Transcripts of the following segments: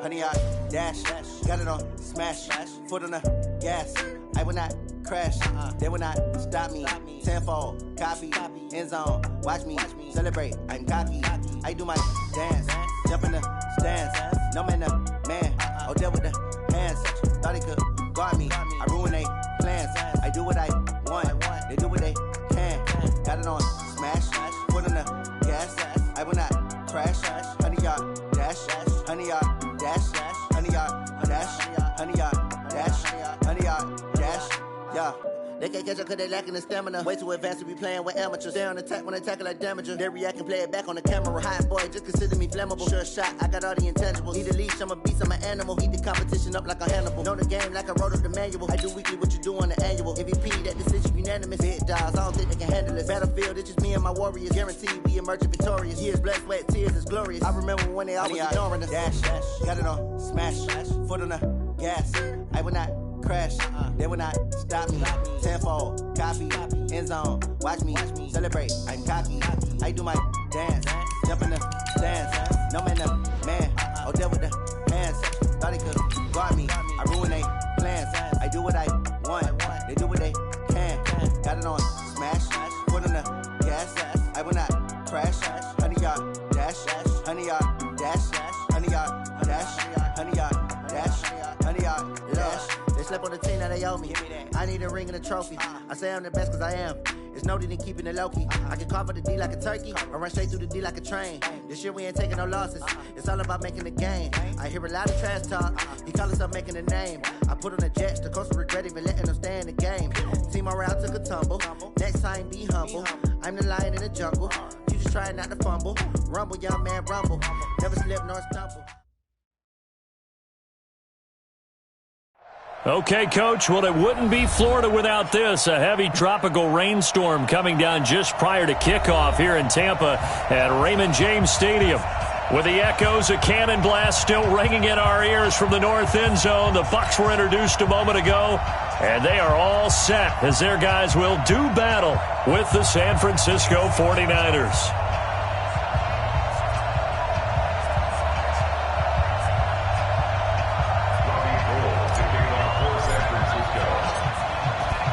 100 yard dash. Got it on smash. Foot on the gas. I will not crash. They will not stop me. Tenfold, copy, end zone. Watch me celebrate. I'm cocky. I do my dance. Jump in the stands. No man, the man. Oh, deal with the hands. Thought he could guard me. I ruin they plans. I do what I want. They do what they can. Got it on smash. Foot on the gas. I will not crash. 100 yard dash. 100 yard dash. 100 yard dash. 100 yard dash. 100 yard dash. Yeah. They can't catch up cause they lacking the stamina. Way too advanced to be playing with amateurs. Stay on attack when they tackle like damager. They react and play it back on the camera. Hot boy, just consider me flammable. Sure shot, I got all the intangibles. Need a leash, I'm a beast, I'm an animal. Heat the competition up like a Hannibal. Know the game like I wrote up the manual. I do weekly what you do on the annual. MVP, that decision unanimous. Big dogs, I don't think they can handle it. Battlefield, it's just me and my warriors. Guaranteed we emerging victorious. Years, blood, sweat, tears, it's glorious. I remember when they always ignoring us. Dash, got it on smash. Foot on the gas. I will not crash. They will not stop me. Tenfold, copy, end zone. Watch me celebrate. I'm cocky. I do my dance. Jump in the stands. No man, the man. Oh, deal with the hands. Thought he could guard me. I ruin they plans. I do what I want. They do what they can. Got it on smash. Foot on the gas. I will not crash. 100 yard dash. 100 yard dash. 100 yard dash. 100 yard dash. 100 yard dash. They slept on the team, now they owe me. I need a ring and a trophy. I say I'm the best cause I am. It's no need in keeping it low-key. I can carve up the D like a turkey or run straight through the D like a train. This year we ain't taking no losses. It's all about making the game. I hear a lot of trash talk. He call himself making a name. I put on the jets. The coach will regret even letting them stay in the game. Team around took a tumble. Next time be humble. I'm the lion in the jungle. You just trying not to fumble. Rumble, young man, rumble. Never slip nor stumble. Okay, Coach, well, it wouldn't be Florida without this. A heavy tropical rainstorm coming down just prior to kickoff here in Tampa at Raymond James Stadium. With the echoes of cannon blast still ringing in our ears from the north end zone, the Bucs were introduced a moment ago, and they are all set as their guys will do battle with the San Francisco 49ers.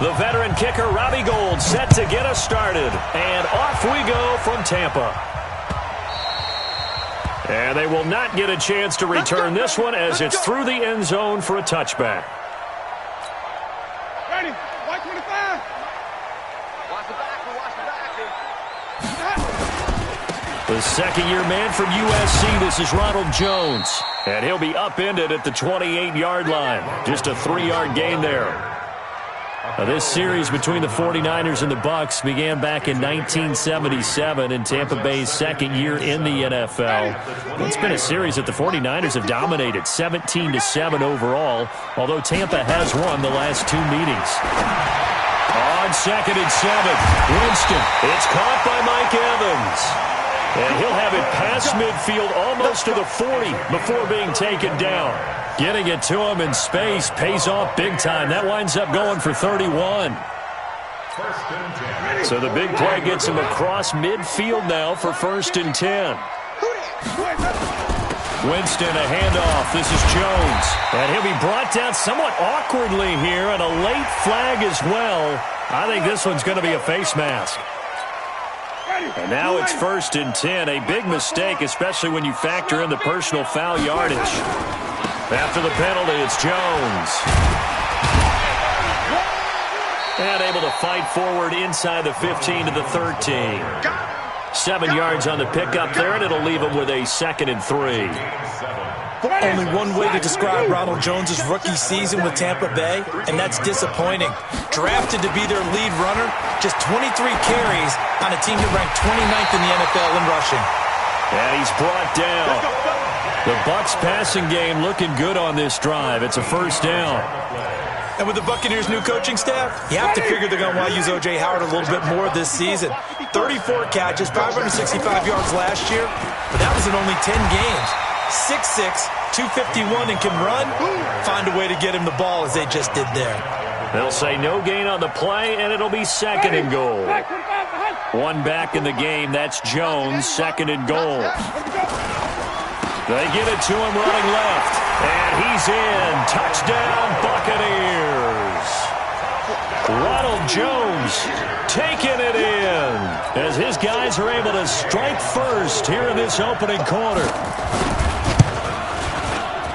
The veteran kicker, Robbie Gould, set to get us started. And off we go from Tampa. And they will not get a chance to return this one as it's through the end zone for a touchback. Ready, white 25. Watch the back, The second-year man from USC, this is Ronald Jones. And he'll be upended at the 28-yard line. Just a 3-yard gain there. Now, this series between the 49ers and the Bucs began back in 1977 in Tampa Bay's second year in the NFL. It's been a series that the 49ers have dominated, 17-7 overall, although Tampa has won the last two meetings. On 2nd and 7, Winston. It's caught by Mike Evans. And he'll have it past midfield almost to the 40 before being taken down. Getting it to him in space pays off big time. That winds up going for 31. So the big play gets him across midfield now for 1st and 10. Winston, a handoff. This is Jones. And he'll be brought down somewhat awkwardly here, and a late flag as well. I think this one's going to be a face mask. And now it's 1st and 10. A big mistake, especially when you factor in the personal foul yardage. After the penalty, it's Jones. And able to fight forward inside the 15 to the 13. 7 yards on the pickup there, and it'll leave him with a 2nd and 3. Only one way to describe Ronald Jones' rookie season with Tampa Bay, and that's disappointing. Drafted to be their lead runner, just 23 carries on a team that ranked 29th in the NFL in rushing. And he's brought down. The Bucs passing game looking good on this drive. It's a 1st down. And with the Buccaneers' new coaching staff, you have to figure they're going to want to use O.J. Howard a little bit more this season. 34 catches, 565 yards last year, but that was in only 10 games. 6'6", 251, and can run. Find a way to get him the ball as they just did there. They'll say no gain on the play, and it'll be 2nd and goal. One back in the game. That's Jones, 2nd and goal. They get it to him running left. And he's in. Touchdown, Buccaneers. Ronald Jones taking it in as his guys are able to strike first here in this opening quarter.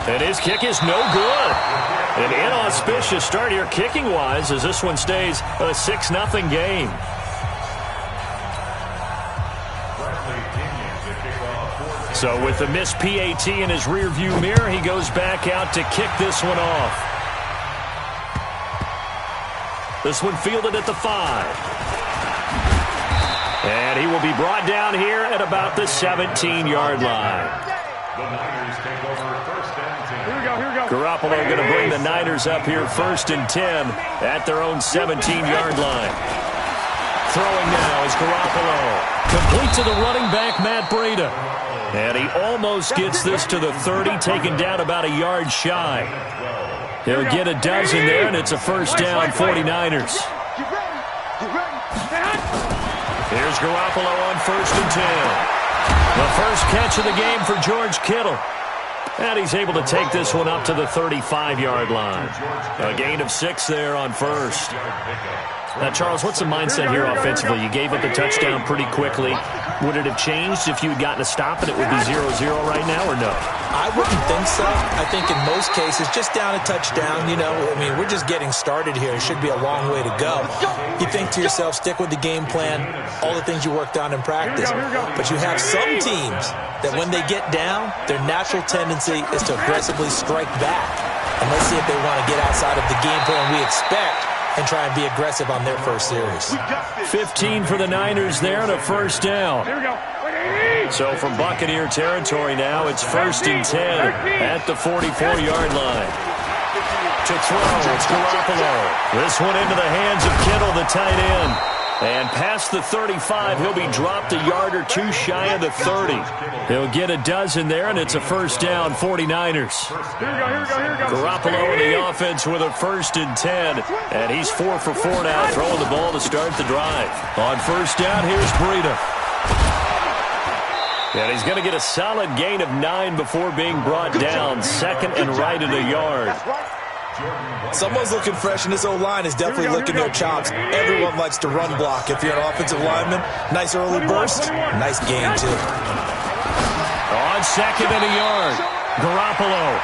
And his kick is no good. An inauspicious start here kicking-wise as this one stays a 6-0 game. So with the missed PAT in his rearview mirror, he goes back out to kick this one off. This one fielded at the 5. And he will be brought down here at about the 17-yard line. Garoppolo going to bring the Niners up here 1st and 10 at their own 17-yard line. Throwing now is Garoppolo. Complete to the running back, Matt Breida. And he almost gets this to the 30, taken down about a yard shy. He'll get a dozen there, and it's a first down, 49ers. Here's Garoppolo on 1st and 10. The first catch of the game for George Kittle. And he's able to take this one up to the 35-yard line. A gain of 6 there on first. Now, Charles, what's the mindset here offensively? You gave up a touchdown pretty quickly. Would it have changed if you had gotten a stop and it would be 0-0 right now, or no? I wouldn't think so. I think in most cases, just down a touchdown, we're just getting started here. It should be a long way to go. You think to yourself, stick with the game plan, all the things you worked on in practice. But you have some teams that when they get down, their natural tendency is to aggressively strike back. And let's see if they want to get outside of the game plan we expect and try and be aggressive on their first series. 15 for the Niners there and a first down. So from Buccaneer territory now, it's 1st and 10 at the 44-yard line. To throw, it's Garoppolo. This one into the hands of Kittle, the tight end. And past the 35, he'll be dropped a yard or two shy of the 30. He'll get a dozen there, and it's a first down, 49ers. Garoppolo in the offense with a 1st and 10. And he's 4 for 4 now, throwing the ball to start the drive. On first down, here's Breida. And he's going to get a solid gain of 9 before being brought down. 2nd and right at a yard. Someone's looking fresh, and this O-line is definitely licking their chops. Everyone likes to run block. If you're an offensive lineman, nice early burst, nice gain, too. On 2nd and a yard, Garoppolo.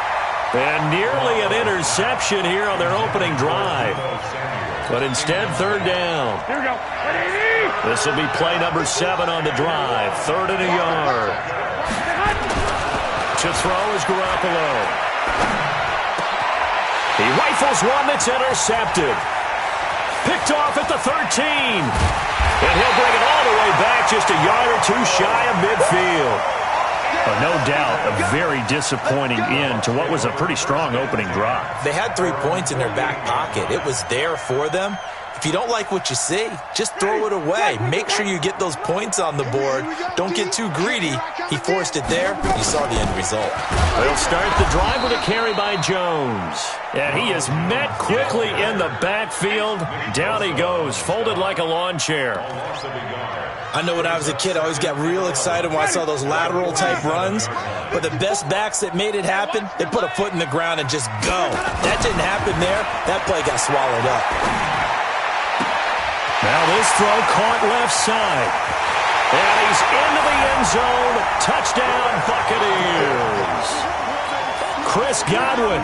And nearly an interception here on their opening drive. But instead, 3rd down. This will be play number 7 on the drive. 3rd and a yard. To throw is Garoppolo. He rifles one that's intercepted. Picked off at the 13. And he'll bring it all the way back just a yard or two shy of midfield. No doubt a very disappointing end to what was a pretty strong opening drive. They had 3 points in their back pocket. It was there for them. If you don't like what you see, just throw it away. Make sure you get those points on the board. Don't get too greedy. He forced it there. You saw the end result. They'll start the drive with a carry by Jones. And he is met quickly in the backfield. Down he goes, folded like a lawn chair. I know when I was a kid, I always got real excited when I saw those lateral-type runs. But the best backs that made it happen, they put a foot in the ground and just go. That didn't happen there. That play got swallowed up. Now this throw caught left side. And he's into the end zone. Touchdown, Buccaneers. Chris Godwin,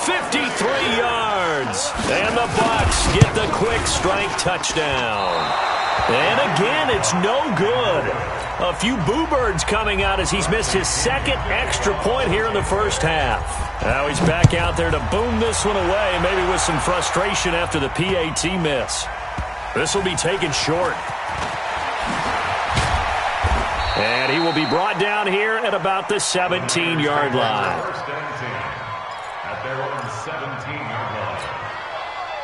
53 yards. And the Bucs get the quick strike touchdown. And again, it's no good. A few boo birds coming out as he's missed his 2nd extra point here in the first half. Now he's back out there to boom this one away, maybe with some frustration after the PAT miss. This will be taken short. And he will be brought down here at about the 17-yard line.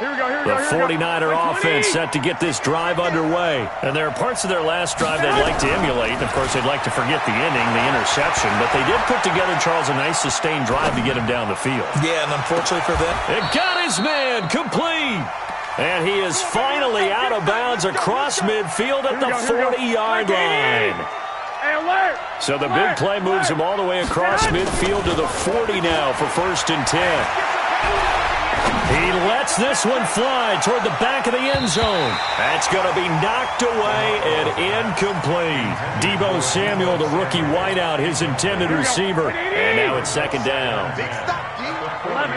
The 49er offense set to get this drive underway. And there are parts of their last drive they'd like to emulate. And, of course, they'd like to forget the inning, the interception. But they did put together, Charles, a nice sustained drive to get him down the field. Yeah, and unfortunately for them, it got his man complete. And he is finally out of bounds across midfield at the 40-yard line. So the big play moves him all the way across midfield to the 40 now for 1st and 10. He lets this one fly toward the back of the end zone. That's going to be knocked away and incomplete. Deebo Samuel, the rookie wideout, his intended receiver. And now it's 2nd down. 11.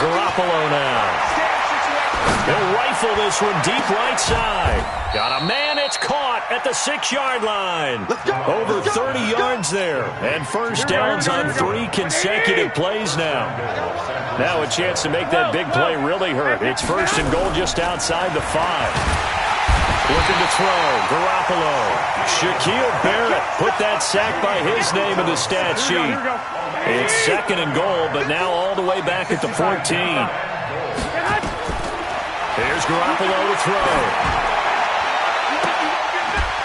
Garoppolo now. He'll rifle this one deep right side. Got a man, it's caught at the 6-yard line. Over 30 yards there. And 1st downs on 3 consecutive plays now. Now a chance to make that big play really hurt. It's 1st and goal just outside the 5. Looking to throw. Garoppolo. Shaquille Barrett put that sack by his name in the stat sheet. It's 2nd and goal, but now all the way back at the 14. Here's Garoppolo to throw.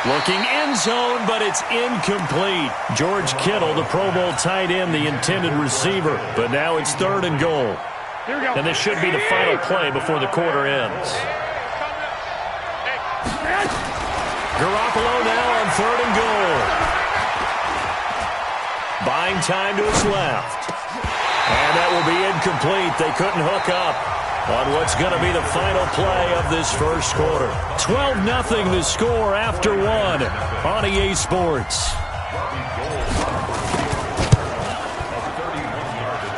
Looking end zone, but it's incomplete. George Kittle, the Pro Bowl tight end, the intended receiver. But now it's 3rd and goal. And this should be the final play before the quarter ends. Garoppolo now on 3rd and goal. Buying time to his left. And that will be incomplete. They couldn't hook up on what's going to be the final play of this 1st quarter. 12-0 the score after 1 on EA Sports.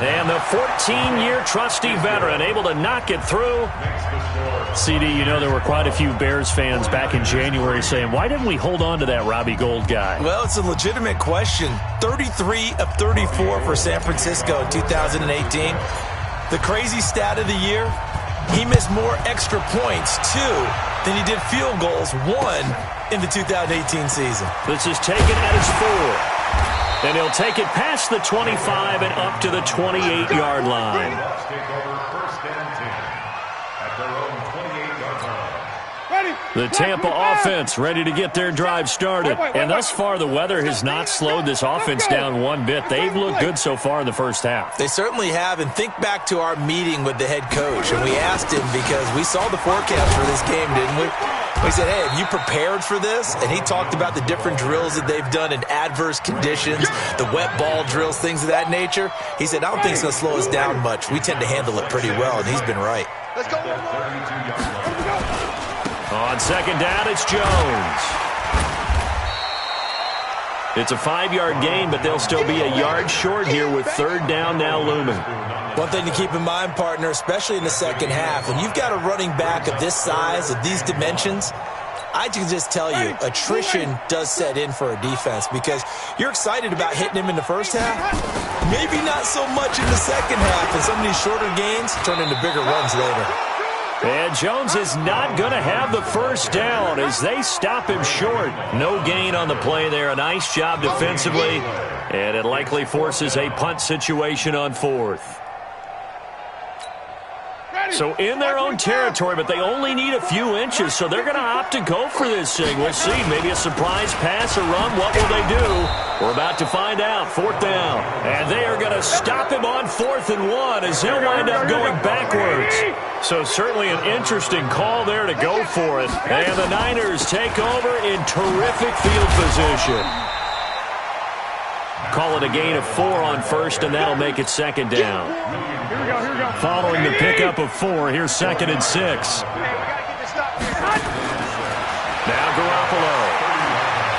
And the 14-year trusty veteran able to knock it through. CD, you know there were quite a few Bears fans back in January saying, why didn't we hold on to that Robbie Gould guy? Well, it's a legitimate question. 33 of 34 for San Francisco in 2018. The crazy stat of the year, he missed more extra points, 2, than he did field goals, 1, in the 2018 season. This is taken at his 4. And he'll take it past the 25 and up to the 28-yard line. The Tampa offense ready to get their drive started. And thus far, the weather has not slowed this offense down one bit. They've looked good so far in the 1st half. They certainly have. And think back to our meeting with the head coach. And we asked him because we saw the forecast for this game, didn't we? We said, hey, have you prepared for this? And he talked about the different drills that they've done in adverse conditions, the wet ball drills, things of that nature. He said, I don't think it's going to slow us down much. We tend to handle it pretty well, and he's been right. Let's go. On 2nd down, it's Jones. It's a 5-yard gain, but they'll still be a yard short here with 3rd down now looming. One thing to keep in mind, partner, especially in the 2nd half, when you've got a running back of this size, of these dimensions, I can just tell you, attrition does set in for a defense because you're excited about hitting him in the 1st half, maybe not so much in the 2nd half, and some of these shorter gains turn into bigger runs later. And Jones is not going to have the 1st down as they stop him short. No gain on the play there. A nice job defensively, and it likely forces a punt situation on 4th. So in their own territory, but they only need a few inches, so they're going to opt to go for this thing. We'll see. Maybe a surprise pass or run. What will they do? We're about to find out. 4th down. And they are going to stop him on 4th and 1 as he'll wind up going backwards. So certainly an interesting call there to go for it. And the Niners take over in terrific field position. Call it a gain of 4 on 1st, and that'll make it 2nd down. Following the pickup of 4, here's 2nd and 6. Now Garoppolo.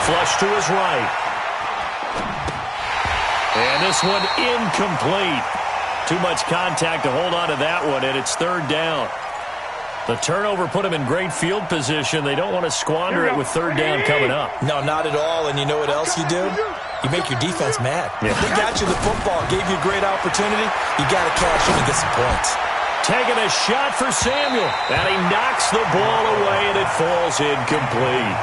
Flush to his right. And this one incomplete. Too much contact to hold on to that one, and it's 3rd down. The turnover put him in great field position. They don't want to squander it with 3rd down coming up. No, not at all. And you know what else you do? You make your defense mad. Yeah. They got you the football, gave you a great opportunity. You got to cash in and get some points. Taking a shot for Samuel. And he knocks the ball away, and it falls incomplete.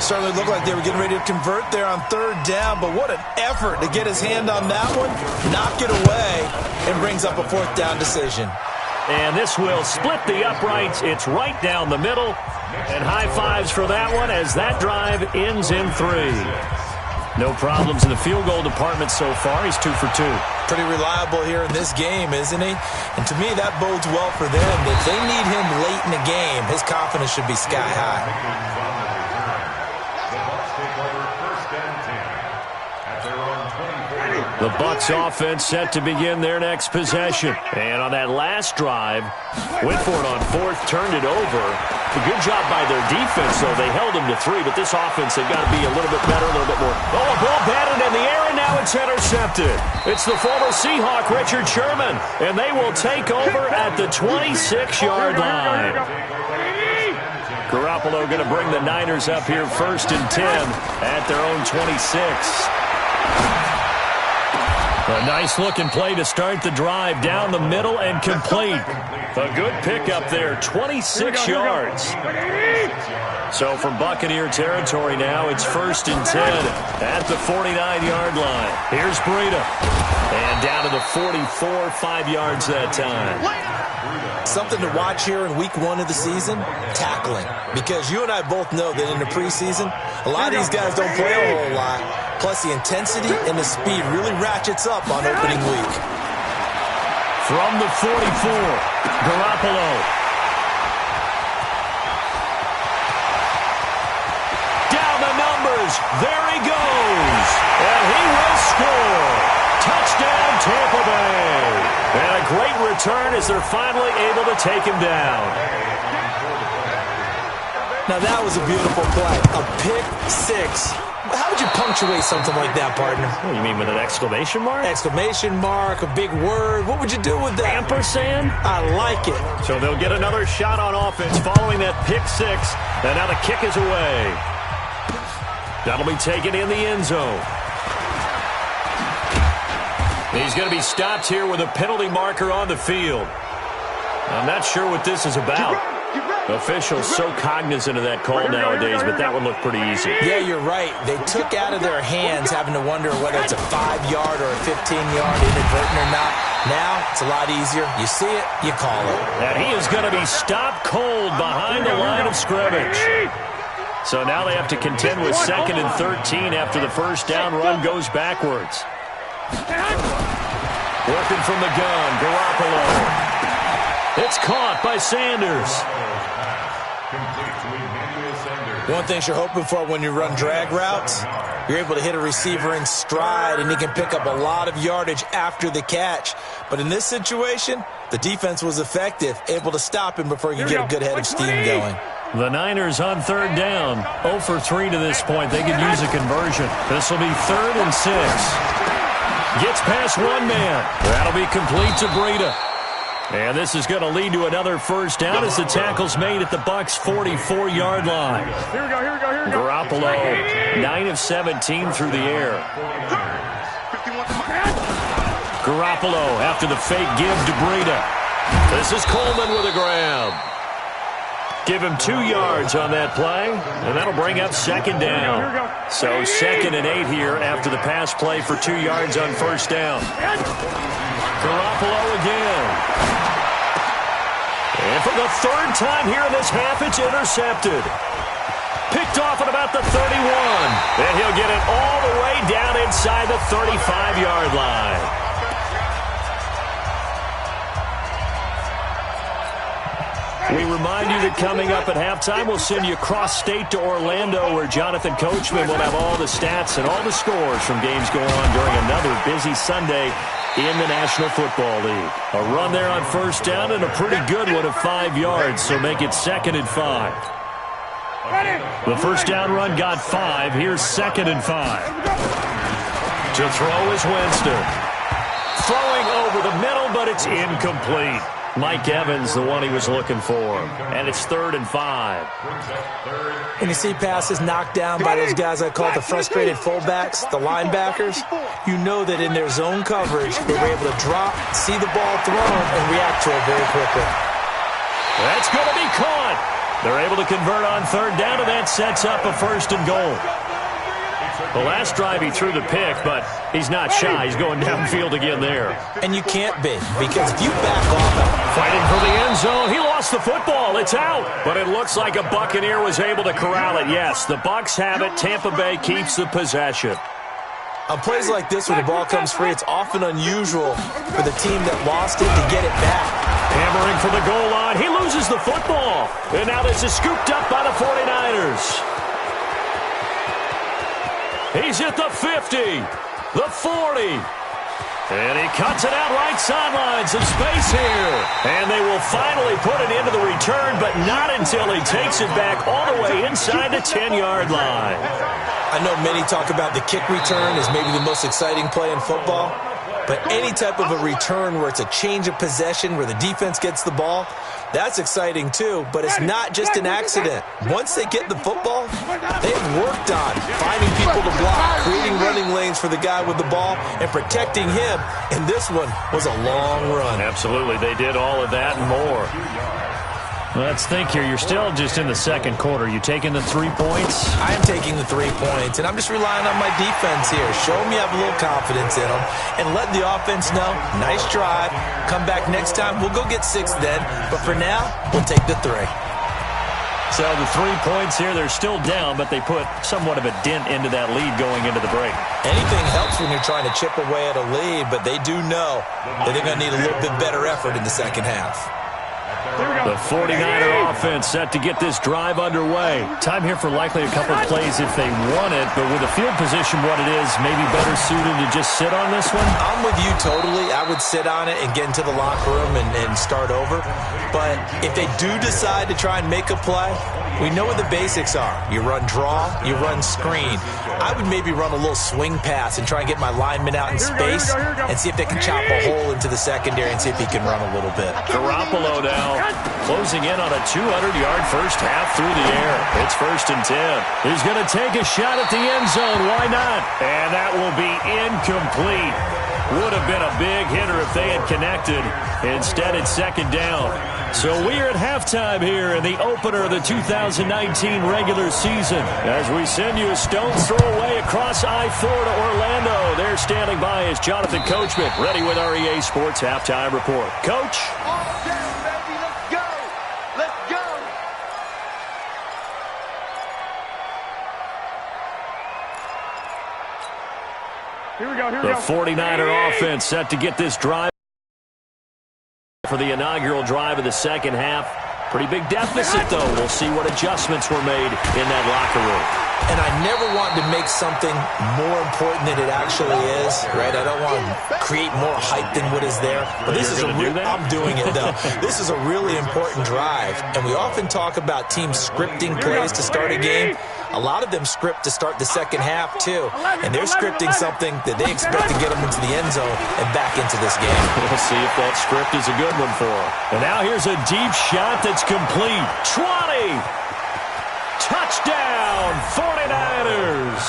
Certainly looked like they were getting ready to convert there on 3rd down, but what an effort to get his hand on that one, knock it away, and brings up a 4th down decision. And this will split the uprights. It's right down the middle. And high fives for that one as that drive ends in 3. No problems in the field goal department so far. He's 2 for 2. Pretty reliable here in this game, isn't he? And to me, that bodes well for them. If they need him late in the game, his confidence should be sky high. The Bucs offense set to begin their next possession. And on that last drive, went for it on fourth, turned it over. A good job by their defense, though. They held them to 3, but this offense, they've got to be a little bit better, a little bit more. Oh, a ball batted in the air, and now it's intercepted. It's the former Seahawk, Richard Sherman, and they will take over at the 26-yard line. Garoppolo going to bring the Niners up here 1st and 10 at their own 26. A nice-looking play to start the drive down the middle and complete. A good pickup there, 26 yards. So from Buccaneer territory now, it's 1st and 10 at the 49-yard line. Here's Breida. And down to the 44, 5 yards that time. Something to watch here in week 1 of the season, tackling. Because you and I both know that in the preseason, a lot of these guys don't play a whole lot. Plus, the intensity and the speed really ratchets up on opening week. From the 44, Garoppolo. Down the numbers. There he goes. And he will score. Touchdown, Tampa Bay. And a great return as they're finally able to take him down. Now, that was a beautiful play. A pick 6. How would you punctuate something like that, partner? What do you mean, with an exclamation mark? Exclamation mark, a big word. What would you do with that? Ampersand? I like it. So they'll get another shot on offense following that pick 6. And now the kick is away. That'll be taken in the end zone. He's going to be stopped here with a penalty marker on the field. I'm not sure what this is about. Officials so cognizant of that call nowadays, but that would look pretty easy. Yeah, you're right. They took out of their hands having to wonder whether it's a 5-yard or a 15-yard inadvertent or not. Now, it's a lot easier. You see it, you call it. And he is going to be stopped cold behind the line of scrimmage. So now they have to contend with 2nd and 13 after the first down run goes backwards. Working from the gun, Garoppolo. It's caught by Sanders. One thing you're hoping for when you run drag routes, you're able to hit a receiver in stride, and he can pick up a lot of yardage after the catch. But in this situation, the defense was effective, able to stop him before he could get a good head of steam going. The Niners on 3rd down, 0 for 3 to this point. They could use a conversion. This will be 3rd and 6. Gets past one man. That'll be complete to Breida. And this is going to lead to another first down as the tackle's made at the Bucs' 44-yard line. Here we go. Garoppolo, 9 of 17 through the air. Garoppolo after the fake give to Breida. This is Coleman with a grab. Give him 2 yards on that play, and that'll bring up 2nd down. So 2nd and 8 here after the pass play for 2 yards on first down. Garoppolo again. And for the 3rd time here in this half, it's intercepted. Picked off at about the 31. And he'll get it all the way down inside the 35-yard line. We remind you that coming up at halftime, we'll send you cross-state to Orlando, where Jonathan Coachman will have all the stats and all the scores from games going on during another busy Sunday in the National Football League. A run there on first down and a pretty good one of 5 yards, so make it 2nd and 5. The first down run got 5. Here's 2nd and 5. To throw is Winston. Throwing over the middle, but it's incomplete. Mike Evans, the one he was looking for. And it's 3rd and 5. And you see passes knocked down by those guys I call the frustrated fullbacks, the linebackers. You know that in their zone coverage, they were able to drop, see the ball thrown, and react to it very quickly. That's going to be caught. They're able to convert on 3rd down, and that sets up a 1st and goal. The last drive he threw the pick, but he's not shy. He's going downfield again there. And you can't be, because if you back off fighting for the end zone, he lost the football. It's out. But it looks like a Buccaneer was able to corral it. Yes, the Bucs have it. Tampa Bay keeps the possession. On plays like this where the ball comes free, it's often unusual for the team that lost it to get it back. Hammering for the goal line. He loses the football. And now this is scooped up by the 49ers. He's at the 50, the 40, And he cuts it out right sideline. Some space here. And they will finally put it into the return, but not until he takes it back all the way inside the 10-yard line. I know many talk about the kick return as maybe the most exciting play in football, but any type of a return where it's a change of possession, where the defense gets the ball, that's exciting too, but it's not just an accident. Once they get the football, they've worked on finding people to block, creating running lanes for the guy with the ball, and protecting him. And this one was a long run. Absolutely, they did all of that and more. Let's think here. You're still just in the second quarter. You taking the 3 points? I am taking the 3 points, and I'm just relying on my defense here. Show them you have a little confidence in them, and let the offense know, nice drive. Come back next time. We'll go get 6 then, but for now, we'll take the 3. So the 3 points here, they're still down, but they put somewhat of a dent into that lead going into the break. Anything helps when you're trying to chip away at a lead, but they do know that they're going to need a little bit better effort in the second half. The 49er offense set to get this drive underway. Time here for likely a couple plays if they want it, but with the field position what it is, maybe better suited to just sit on this one? I'm with you totally. I would sit on it and get into the locker room and start over. But if they do decide to try and make a play, we know what the basics are. You run draw, you run screen. I would maybe run a little swing pass and try and get my lineman out in space and see if they can chop a hole into the secondary and see if he can run a little bit. Garoppolo now closing in on a 200-yard first half through the air. It's 1st and 10. He's going to take a shot at the end zone. Why not? And that will be incomplete. Would have been a big hitter if they had connected. Instead, it's 2nd down. So we are at halftime here in the opener of the 2019 regular season. As we send you a stone's throw away across I-4 to Orlando. There standing by is Jonathan Coachman, ready with our EA Sports Halftime Report. Coach? Here we go. The 49er offense set to get this drive for the inaugural drive of the second half. Pretty big deficit, though. We'll see what adjustments were made in that locker room. And I never want to make something more important than it actually is, right? I don't want to create more hype than what is there. But this is I'm doing it, though. This is a really important drive. And we often talk about teams scripting plays to start a game. A lot of them script to start the second half, too. And they're scripting something that they expect to get them into the end zone and back into this game. We'll see if that script is a good one for them. And now here's a deep shot that's complete. 20! Touchdown, 49ers!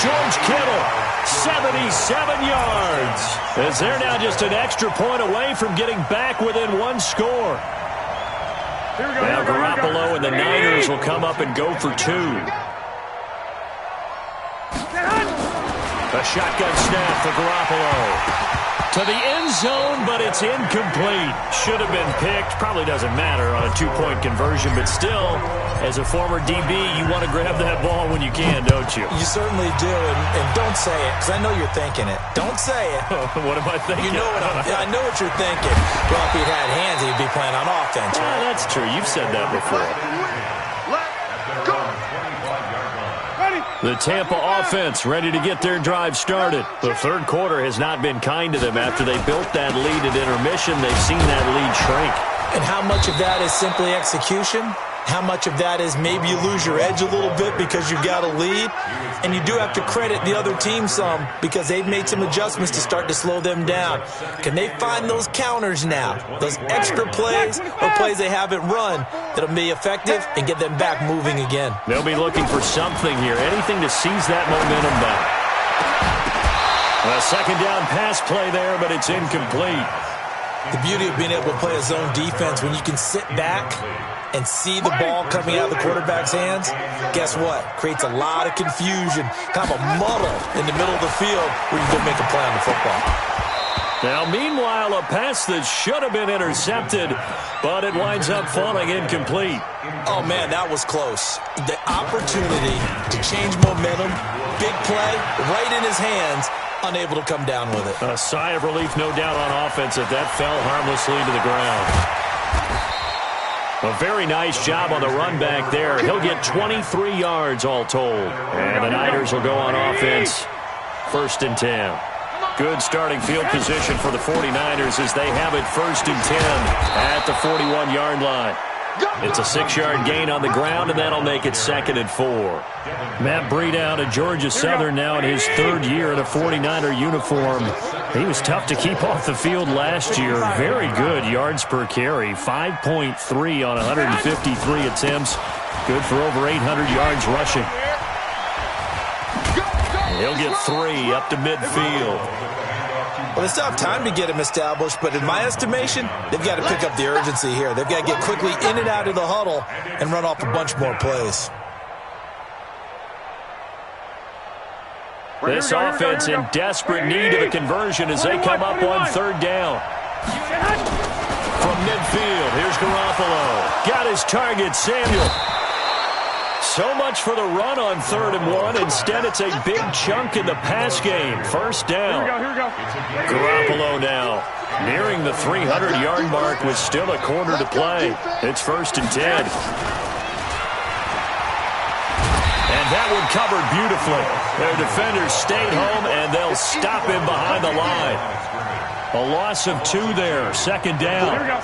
George Kittle, 77 yards. As they're now just an extra point away from getting back within 1 score. Now Garoppolo and the Niners will come up and go for 2. A shotgun snap for Garoppolo. To the end zone, but it's incomplete. Should have been picked. Probably doesn't matter on a 2-point conversion, but still, as a former DB, you want to grab that ball when you can, don't you? You certainly do, and don't say it, because I know you're thinking it. Don't say it. What am I thinking? You know what I know what you're thinking. Well, if he'd had hands, he'd be playing on offense, right? Yeah, that's true. You've said that before. The Tampa offense ready to get their drive started. The third quarter has not been kind to them. After they built that lead at intermission, they've seen that lead shrink. And how much of that is simply execution? How much of that is maybe you lose your edge a little bit because you've got a lead? And you do have to credit the other team some because they've made some adjustments to start to slow them down. Can they find those counters now? Those extra plays or plays they haven't run that'll be effective and get them back moving again? They'll be looking for something here, anything to seize that momentum back. A second down pass play there, but it's incomplete. The beauty of being able to play a zone defense when you can sit back and see the ball coming out of the quarterback's hands, guess what? Creates a lot of confusion, kind of a muddle in the middle of the field where you can go make a play on the football. Now, meanwhile, a pass that should have been intercepted, but it winds up falling incomplete. Oh, man, that was close. The opportunity to change momentum, big play, right in his hands, unable to come down with it. A sigh of relief, no doubt, on offense that fell harmlessly to the ground. A very nice job on the run back there. He'll get 23 yards all told. And the Niners will go on offense. 1st and 10. Good starting field position for the 49ers as they have it 1st and 10 at the 41-yard line. It's a 6-yard gain on the ground, and that'll make it 2nd and 4. Matt Breida out of Georgia Southern now in his 3rd year in a 49er uniform. He was tough to keep off the field last year. Very good yards per carry, 5.3 on 153 attempts. Good for over 800 yards rushing. He'll get 3 up to midfield. Well, they still have time to get him established, but in my estimation, they've got to pick up the urgency here. They've got to get quickly in and out of the huddle and run off a bunch more plays. This offense in desperate need of a conversion as they come up on 3rd down. From midfield, here's Garoppolo. Got his target, Samuel. So much for the run on 3rd and 1. Instead, it's a big chunk in the pass game. 1st down. Here we go. Garoppolo now nearing the 300-yard mark with still a quarter to play. It's 1st and 10. And that one covered beautifully. Their defenders stayed home, and they'll stop him behind the line. A loss of 2 there. 2nd down. Here we go.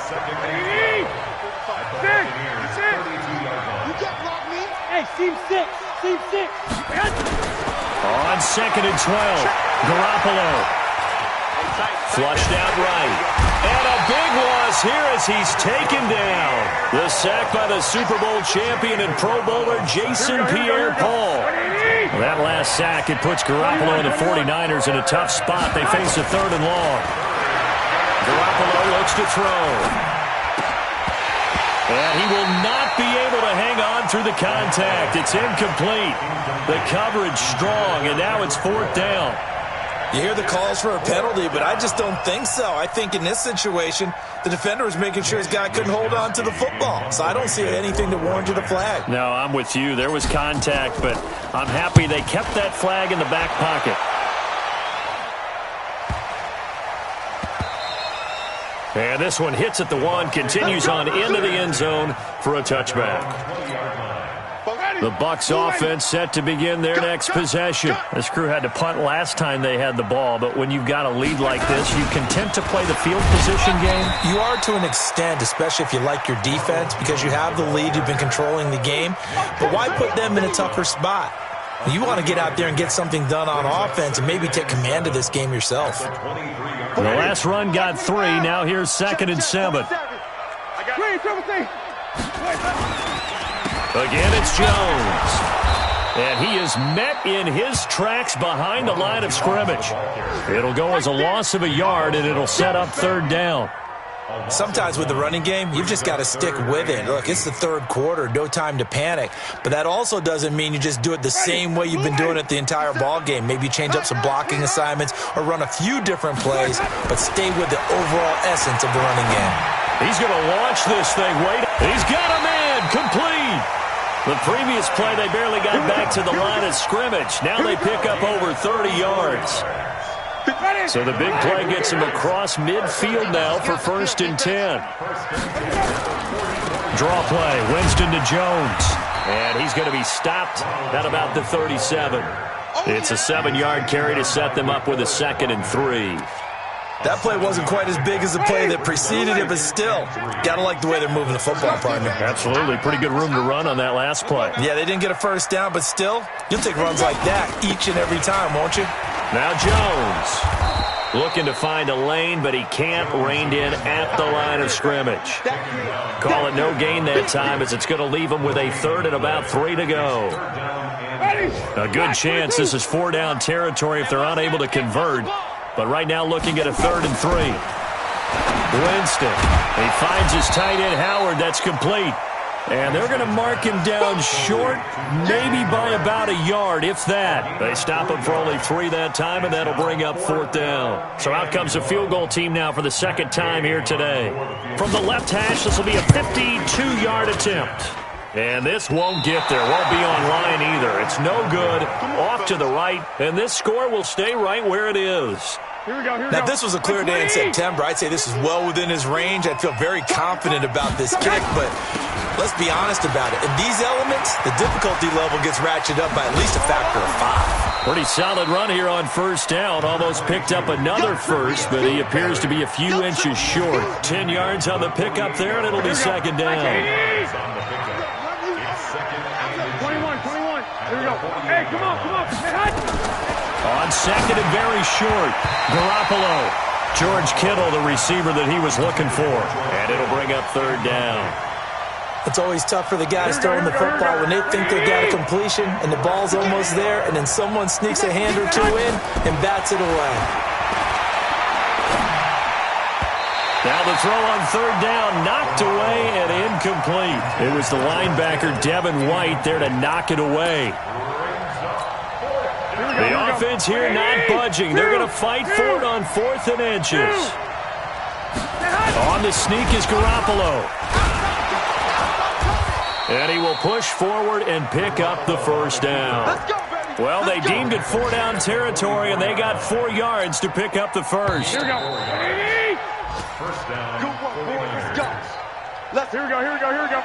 Hey, team 6. On 2nd and 12. Garoppolo. Flushed out right. And a big loss here as he's taken down. The sack by the Super Bowl champion and Pro Bowler Jason Pierre-Paul. That last sack, it puts Garoppolo and the 49ers in a tough spot. They face a 3rd and long. Garoppolo looks to throw. And he will not be able to hang on through the contact. It's incomplete. The coverage strong, and now it's 4th down. You hear the calls for a penalty, but I just don't think so. I think in this situation, the defender was making sure his guy couldn't hold on to the football. So I don't see anything to warrant a flag. No, I'm with you. There was contact, but I'm happy they kept that flag in the back pocket. And this one hits at the 1, continues on into the end zone for a touchback. The Bucs offense set to begin their next possession. This crew had to punt last time they had the ball, but when you've got a lead like this, you content to play the field position game? You are to an extent, especially if you like your defense, because you have the lead, you've been controlling the game. But why put them in a tougher spot? You want to get out there and get something done on offense and maybe take command of this game yourself. The last run got 3. Now here's 2nd and 7. Again, it's Jones. And he is met in his tracks behind the line of scrimmage. It'll go as a loss of a yard, and it'll set up 3rd down. Sometimes with the running game, you've just got to stick with it. Look, it's the 3rd quarter, no time to panic. But that also doesn't mean you just do it the same way you've been doing it the entire ball game. Maybe change up some blocking assignments or run a few different plays, but stay with the overall essence of the running game. He's going to launch this thing. Wait. He's got a man. Complete. The previous play, they barely got back to the line of scrimmage. Now they pick up over 30 yards. So the big play gets him across midfield now for 1st and 10. Draw play, Winston to Jones. And he's going to be stopped at about the 37. It's a 7-yard carry to set them up with a 2nd and 3. That play wasn't quite as big as the play that preceded it, but still, gotta like the way they're moving the football, partner. Absolutely. Pretty good room to run on that last play. Yeah, they didn't get a 1st down, but still, you'll take runs like that each and every time, won't you? Now Jones looking to find a lane, but he can't. Reined in at the line of scrimmage. Call it no gain that time as it's going to leave him with a 3rd and about 3 to go. A good chance this is 4-down territory if they're unable to convert. But right now looking at a 3rd and 3. Winston. He finds his tight end Howard. That's complete. And they're going to mark him down short, maybe by about a yard, if that. They stop him for only 3 that time, and that'll bring up 4th down. So out comes a field goal team now for the 2nd time here today. From the left hash, this will be a 52-yard attempt. And this won't get there. Won't be on line either. It's no good. Off to the right, and this score will stay right where it is. Now, if this was a clear day in September, I'd say this is well within his range. I'd feel very confident about this kick, but let's be honest about it. In these elements, the difficulty level gets ratcheted up by at least a factor of 5. Pretty solid run here on first down. Almost picked up another first, but he appears to be a few inches short. 10 yards on the pickup there, and it'll be second down. 21. Here we go. Hey, come on. On second and very short, Garoppolo. George Kittle, the receiver that he was looking for. And it'll bring up third down. It's always tough for the guys throwing the football when they think they've got a completion and the ball's almost there, and then someone sneaks a hand or two in and bats it away. Now the throw on third down, knocked away and incomplete. It was the linebacker, Devin White, there to knock it away. The offense here not budging. They're going to fight for it on 4th and inches. On the sneak is Garoppolo. And he will push forward and pick up the first down. Well, they deemed it 4-down territory, and they got 4 yards to pick up the first. Here we go. First down. Good one, boy. Let's go. Here we go.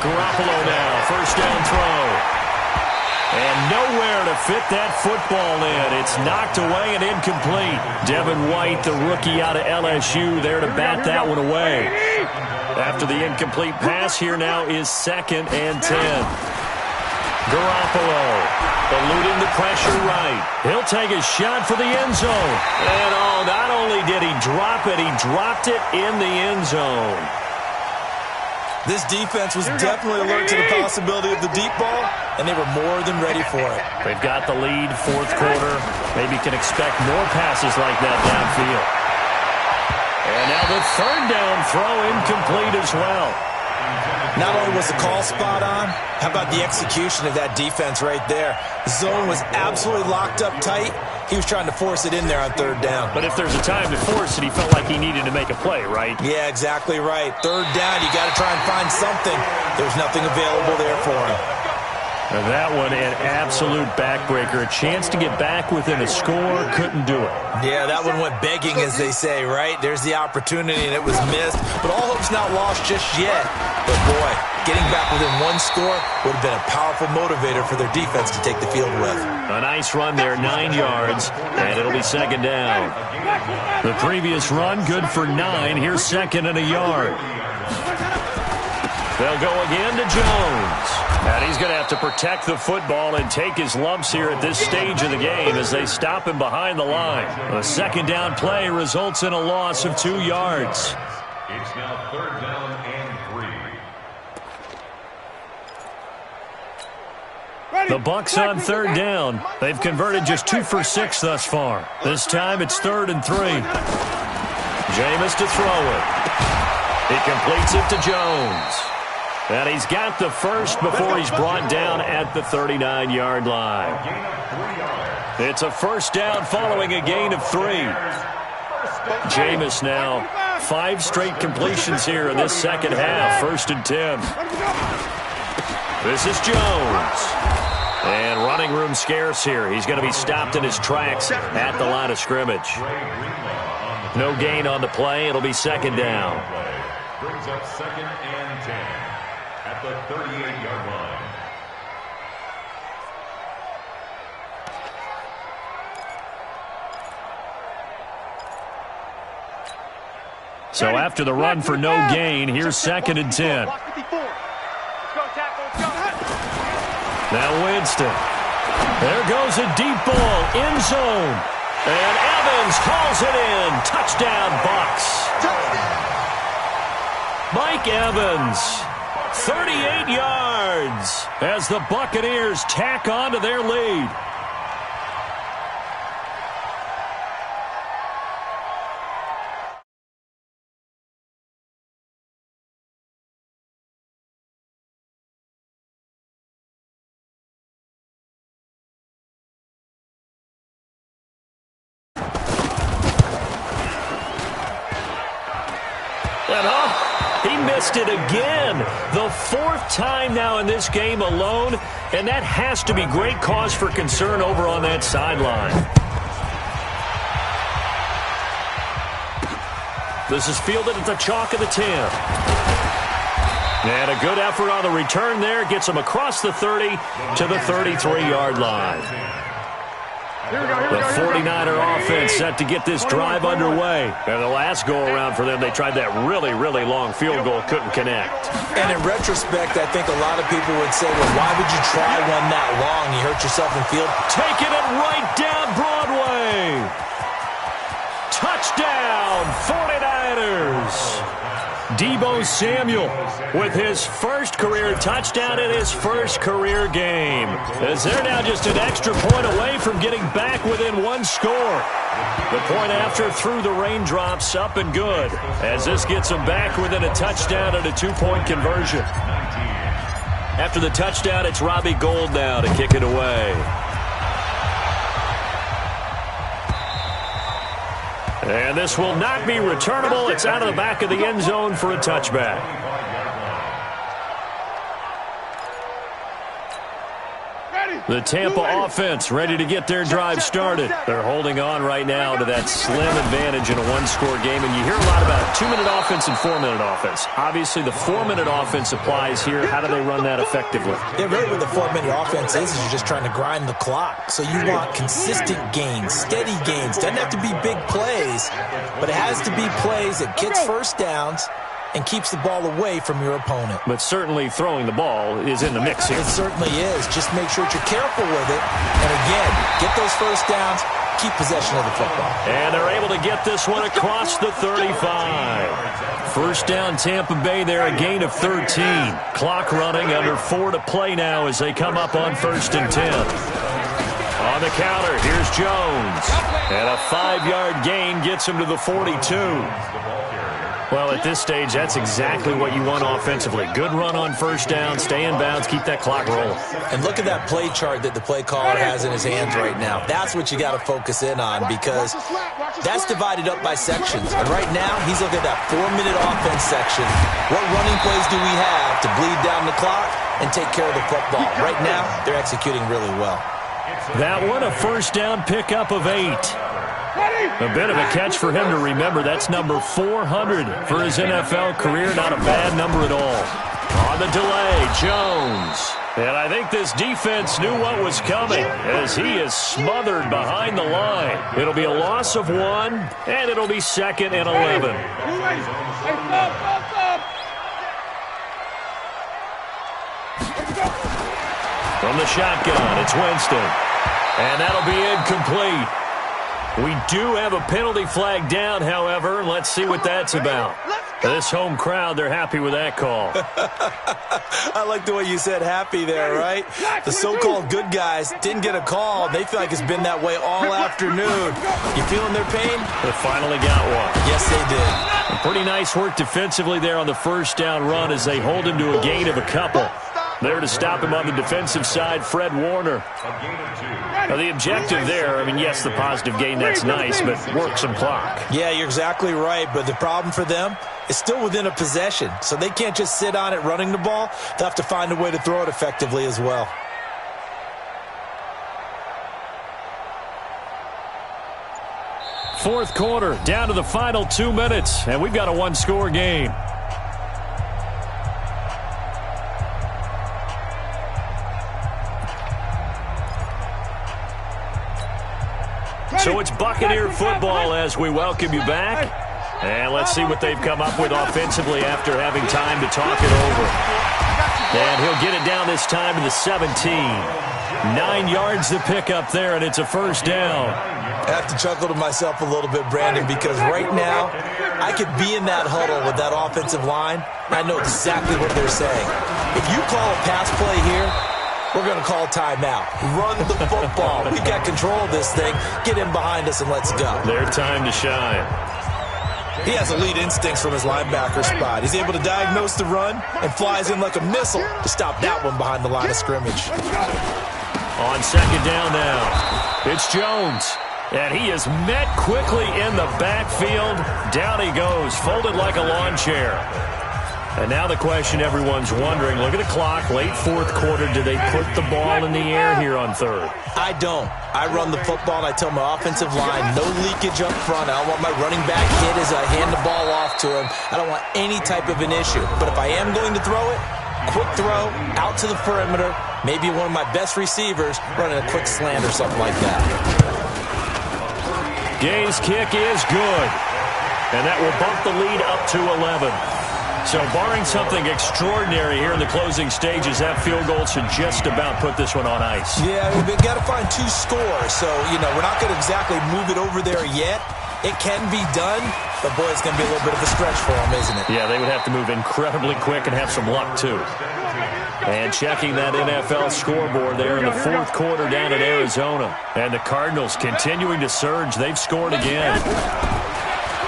Garoppolo now, first down throw. And nowhere to fit that football in. It's knocked away and incomplete. Devin White, the rookie out of LSU, there to bat that one away. After the incomplete pass, here now is 2nd and 10. Garoppolo eluding the pressure right. He'll take a shot for the end zone. And not only did he drop it, he dropped it in the end zone. This defense was definitely alert to the possibility of the deep ball, and they were more than ready for it. They've got the lead, 4th quarter. Maybe can expect more passes like that downfield. And now the third down throw incomplete as well. Not only was the call spot on, how about the execution of that defense right there? The zone was absolutely locked up tight. He was trying to force it in there on third down. But if there's a time to force it, he felt like he needed to make a play, right? Yeah, exactly right. Third down, you got to try and find something. There's nothing available there for him. And that one, an absolute backbreaker. A chance to get back within a score, couldn't do it. Yeah, that one went begging, as they say, right? There's the opportunity, and it was missed. But all hope's not lost just yet. But, boy, getting back within one score would have been a powerful motivator for their defense to take the field with. A nice run there, 9 yards, and it'll be second down. The previous run, good for 9. Here's 2nd and a yard. They'll go again to Jones. And he's going to have to protect the football and take his lumps here at this stage of the game as they stop him behind the line. A second down play results in a loss of 2 yards. It's now 3rd down and 3. The Bucs on 3rd down. They've converted just 2 for 6 thus far. This time it's 3rd and 3. Jameis to throw it. He completes it to Jones. And he's got the first before he's brought down at the 39-yard line. It's a first down following a gain of 3. Jameis now 5 straight completions here in this second half. 1st and 10. This is Jones. And running room scarce here. He's going to be stopped in his tracks at the line of scrimmage. No gain on the play. It'll be second down. Brings up 2nd and 10 at the 38-yard line. So after the run for no gain, here's 2nd and 10. Now Winston. There goes a deep ball, end zone. And Evans hauls it in. Touchdown, Bucs. Mike Evans, 38 yards as the Buccaneers tack on to their lead. He missed it again. The 4th time now in this game alone, and that has to be great cause for concern over on that sideline. This is fielded at the chalk of the 10. And a good effort on the return there. Gets them across the 30 to the 33-yard line. The 49er offense set to get this drive underway. And the last go-around for them, they tried that really, really long field goal, couldn't connect. And in retrospect, I think a lot of people would say, well, why would you try one that long? You hurt yourself in field. Taking it right down Broadway. Touchdown, 49ers. Deebo Samuel with his first career touchdown in his first career game. As they're now just an extra point away from getting back within one score. The point after through the raindrops, up and good. As this gets them back within a touchdown and a two-point conversion. After the touchdown, it's Robbie Gould now to kick it away. And this will not be returnable. It's out of the back of the end zone for a touchback. The Tampa offense ready to get their drive started. They're holding on right now to that slim advantage in a one-score game. And you hear a lot about 2-minute offense and 4-minute offense. Obviously, the 4-minute offense applies here. How do they run that effectively? Yeah, really what the 4-minute offense is you're just trying to grind the clock. So you want consistent gains, steady gains. Doesn't have to be big plays, but it has to be plays that gets first downs and keeps the ball away from your opponent. But certainly throwing the ball is in the mix here. It certainly is. Just make sure that you're careful with it. And again, get those first downs, keep possession of the football. And they're able to get this one across the 35. First down Tampa Bay there, a gain of 13. Clock running, under 4 to play now as they come up on 1st and 10. On the counter, here's Jones. And a 5-yard gain gets him to the 42. Well, at this stage, that's exactly what you want offensively. Good run on first down, stay in bounds, keep that clock rolling. And look at that play chart that the play caller has in his hands right now. That's what you got to focus in on because that's divided up by sections. And right now, he's looking at that 4-minute offense section. What running plays do we have to bleed down the clock and take care of the football? Right now, they're executing really well. That one, a first down pickup of 8. A bit of a catch for him to remember. That's number 400 for his NFL career. Not a bad number at all. On the delay, Jones. And I think this defense knew what was coming as he is smothered behind the line. It'll be a loss of 1, and it'll be 2nd and 11. From the shotgun, it's Winston. And that'll be incomplete. We do have a penalty flag down, however. Let's see what that's about. This home crowd, they're happy with that call. I like the way you said happy there, right? The so-called good guys didn't get a call. They feel like it's been that way all afternoon. You feeling their pain? They finally got one. Yes, they did. And pretty nice work defensively there on the first down run as they hold him to a gain of a couple. There to stop him on the defensive side, Fred Warner. Now, the objective there, I mean, yes, the positive gain, that's nice, but work some clock. Yeah, you're exactly right, but the problem for them is still within a possession, so they can't just sit on it running the ball. They'll have to find a way to throw it effectively as well. Fourth quarter, down to the final 2 minutes, and we've got a one-score game. So it's Buccaneer football as we welcome you back. And let's see what they've come up with offensively after having time to talk it over. And he'll get it down this time to the 17. 9 yards to pick up there, and it's a first down. I have to chuckle to myself a little bit, Brandon, because right now I could be in that huddle with that offensive line. I know exactly what they're saying. If you call a pass play here, we're going to call timeout. Run the football. We've got control of this thing. Get in behind us and let's go. Their time to shine. He has elite instincts from his linebacker spot. He's able to diagnose the run and flies in like a missile to stop that one behind the line of scrimmage. On second down now, it's Jones. And he is met quickly in the backfield. Down he goes, folded like a lawn chair. And now the question everyone's wondering, look at the clock, late fourth quarter, do they put the ball in the air here on third? I don't. I run the football, and I tell my offensive line, no leakage up front. I don't want my running back hit as I hand the ball off to him. I don't want any type of an issue. But if I am going to throw it, quick throw, out to the perimeter, maybe one of my best receivers running a quick slant or something like that. Gay's kick is good, and that will bump the lead up to 11. So barring something extraordinary here in the closing stages, that field goal should just about put this one on ice. Yeah, we've got to find 2 scores. So, we're not going to exactly move it over there yet. It can be done, but, boy, it's going to be a little bit of a stretch for them, isn't it? Yeah, they would have to move incredibly quick and have some luck, too. And checking that NFL scoreboard there in the fourth quarter down in Arizona. And the Cardinals continuing to surge. They've scored again.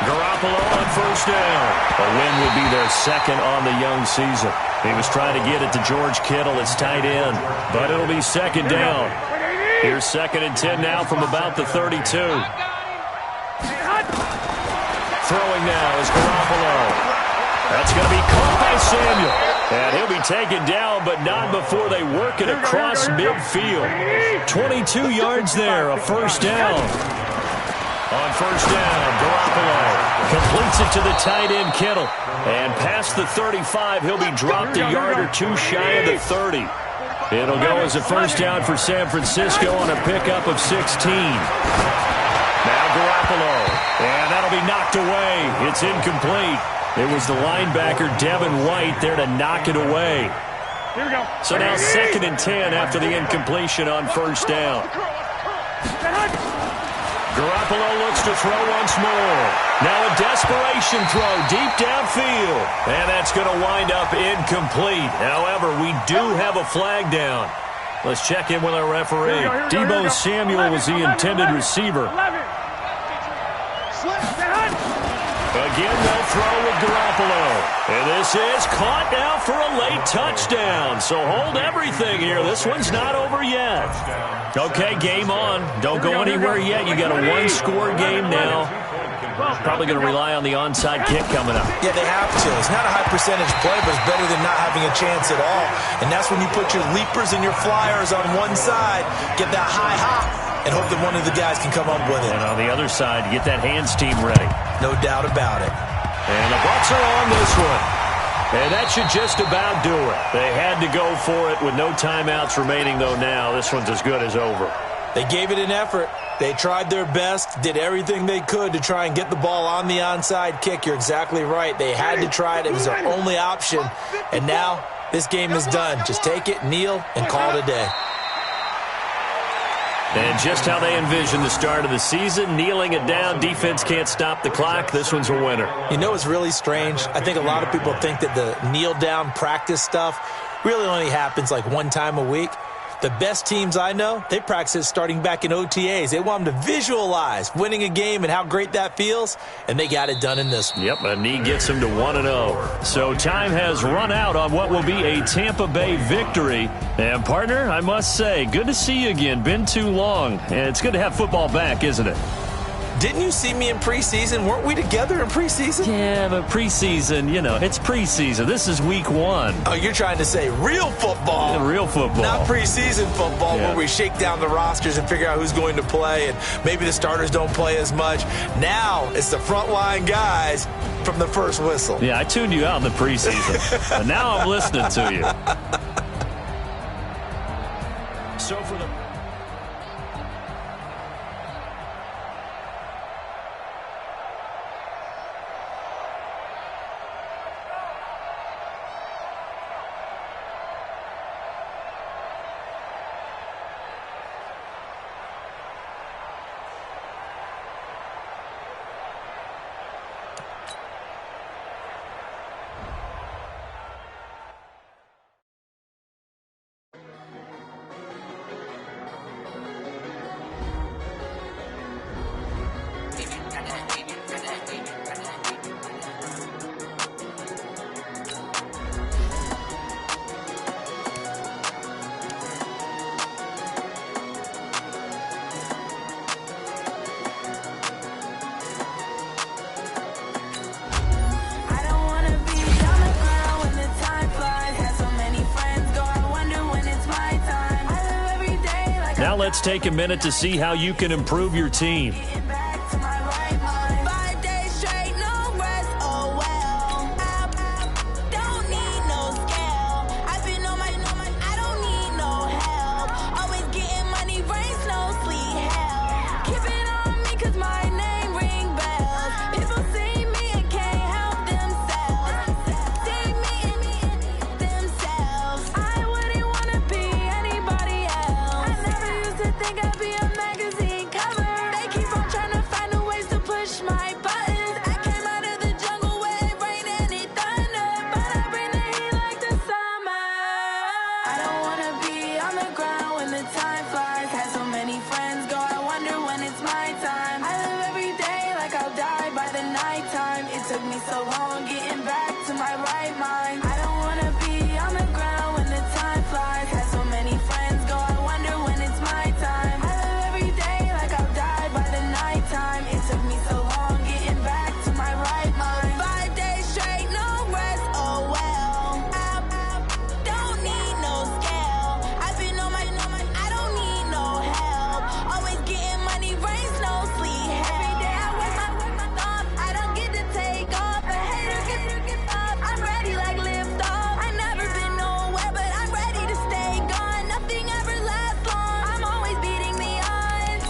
Garoppolo on first down. A win would be their second on the young season. He was trying to get it to George Kittle, his tight end, but it'll be second down. Here's 2nd and 10 now from about the 32. Throwing now is Garoppolo. That's going to be caught by Samuel. And he'll be taken down, but not before they work it across midfield. 22 yards there, a first down. On first down, Garoppolo completes it to the tight end, Kittle. And past the 35, he'll be dropped a yard or 2 shy of the 30. It'll go as a first down for San Francisco on a pickup of 16. Now Garoppolo, and that'll be knocked away. It's incomplete. It was the linebacker, Devin White, there to knock it away. So now 2nd and 10 after the incompletion on first down. Garoppolo looks to throw once more. Now a desperation throw deep downfield. And that's going to wind up incomplete. However, we do have a flag down. Let's check in with our referee. Deebo Samuel was the intended receiver. Again, they'll throw with Garoppolo. And this is caught now for a late touchdown. So hold everything here. This one's not over yet. Okay, game on. Don't go anywhere yet. You got a 1-score game now. Probably going to rely on the onside kick coming up. Yeah, they have to. It's not a high percentage play, but it's better than not having a chance at all. And that's when you put your leapers and your flyers on one side, get that high hop, and hope that one of the guys can come up with it. And on the other side, get that hands team ready. No doubt about it. And the Bucs are on this one. And that should just about do it. They had to go for it with no timeouts remaining, though, now. This one's as good as over. They gave it an effort. They tried their best, did everything they could to try and get the ball on the onside kick. You're exactly right. They had to try it. It was their only option. And now this game is done. Just take it, kneel, and call it a day. And just how they envisioned the start of the season, kneeling it down, defense can't stop the clock. This one's a winner. You know what's really strange? I think a lot of people think that the kneel-down practice stuff really only happens like one time a week. The best teams I know, they practice it starting back in OTAs. They want them to visualize winning a game and how great that feels, and they got it done in this one. Yep, a knee gets them to 1-0. So time has run out on what will be a Tampa Bay victory. And, partner, I must say, good to see you again. Been too long. And it's good to have football back, isn't it? Didn't you see me in preseason? Weren't we together in preseason? Yeah, but preseason, you know, it's preseason. This is week 1. Oh, you're trying to say real football. Yeah, real football. Not preseason football where we shake down the rosters and figure out who's going to play, and maybe the starters don't play as much. Now it's the frontline guys from the first whistle. Yeah, I tuned you out in the preseason. And now I'm listening to you. So for the let's take a minute to see how you can improve your team.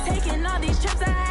Taking all these trips I